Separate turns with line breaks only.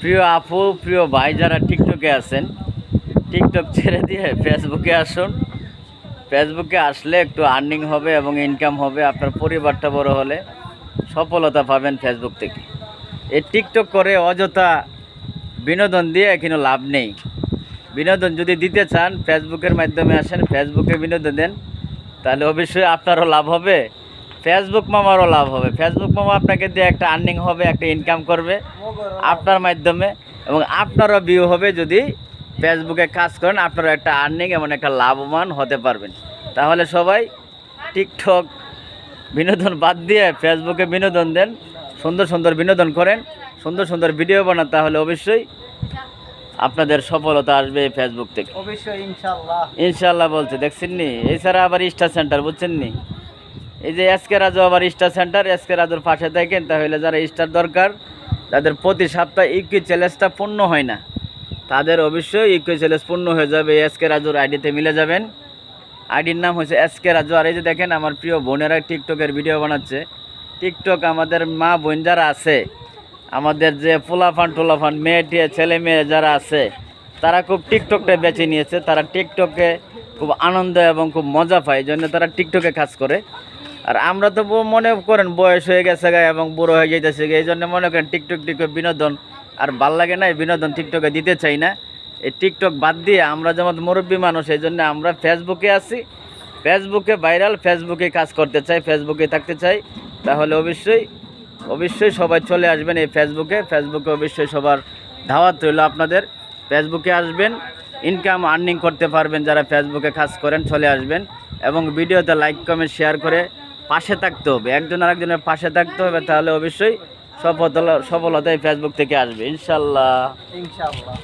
প্রিয় আপু, প্রিয় ভাই যারা টিকটকে আছেন, টিকটক ছেড়ে দিয়ে ফেসবুকে আসুন। ফেসবুকে আসলে একটু আর্নিং হবে এবং ইনকাম হবে। আপনার পরিবারটা বড় হলে সফলতা পাবেন ফেসবুক থেকে। এই টিকটক করে অযথা বিনোদন দিয়ে কিন্তু লাভ নেই। বিনোদন যদি দিতে চান ফেসবুকের মাধ্যমে আসেন, ফেসবুকে বিনোদন দেন, তাহলে অবশ্যই আপনারও লাভ হবে, ফেসবুক মামারও লাভ হবে। ফেসবুক মামা আপনাকে দিয়ে একটা আর্নিং হবে, একটা ইনকাম করবে আপনার মাধ্যমে, এবং আপনারও ভিউ হবে। যদি ফেসবুকে কাজ করেন আপনারও একটা আর্নিং এবং একটা লাভবান হতে পারবেন। তাহলে সবাই টিকটক বিনোদন বাদ দিয়ে ফেসবুকে বিনোদন দেন, সুন্দর সুন্দর বিনোদন করেন, সুন্দর সুন্দর ভিডিও বানান, তাহলে অবশ্যই আপনাদের সফলতা আসবে এই ফেসবুক থেকে।
অবশ্যই ইনশাআল্লাহ।
ইনশাল্লাহ বলছে, দেখছেন নি? এছাড়া আবার স্টার সেন্টার, বুঝছেন নি? এই যে এসকে রাজু আবার স্টার সেন্টার, এসকে রাজুর পাশে থাকেন, তাহলে যারা স্টার দরকার, তাদের প্রতি সপ্তাহে ইকুই চ্যালেঞ্জটা পূর্ণ হয় না, তাদের অবশ্যই ইকুই চ্যালেঞ্জ পূর্ণ হয়ে যাবে। এসকে রাজুর আইডিতে মিলে যাবেন। আইডির নাম হচ্ছে এসকে রাজু। আর এই যে দেখেন আমার প্রিয় বোনেরা টিকটকের ভিডিও বানাচ্ছে। টিকটক আমাদের মা বোন যারা আছে, আমাদের যে টোলাফান মেয়ে ছেলে মেয়ে যারা আছে, তারা খুব টিকটকটা বেছে নিয়েছে। তারা টিকটকে খুব আনন্দ এবং খুব মজা পায়, এই জন্য তারা টিকটকে কাজ করে। আর আমরা তো মনে করেন বয়স হয়ে গেছে এবং বুড়ো হয়ে যেতেছে, এই জন্য মনে করেন টিকটক বিনোদন আর ভাল লাগে না, এই বিনোদন টিকটকে দিতে চাই না। এই টিকটক বাদ দিয়ে আমরা যেমন মুরব্বী মানুষ, এই জন্য আমরা ফেসবুকে আছি, ফেসবুকে ভাইরাল, ফেসবুকে কাজ করতে চাই, ফেসবুকে থাকতে চাই। তাহলে অবশ্যই সবাই চলে আসবেন এই ফেসবুকে। ফেসবুকে অবশ্যই সবার দাওয়াত রইল আপনাদের। ফেসবুকে আসবেন, ইনকাম আর্নিং করতে পারবেন। যারা ফেসবুকে কাজ করেন চলে আসবেন, এবং ভিডিওতে লাইক কমেন্ট শেয়ার করে পাশে থাকতে হবে, একজন আরেকজনের পাশে থাকতে হবে। তাহলে অবশ্যই সফলতা এই ফেসবুক থেকে আসবে ইনশাল্লাহ।
ইনশাআল্লাহ।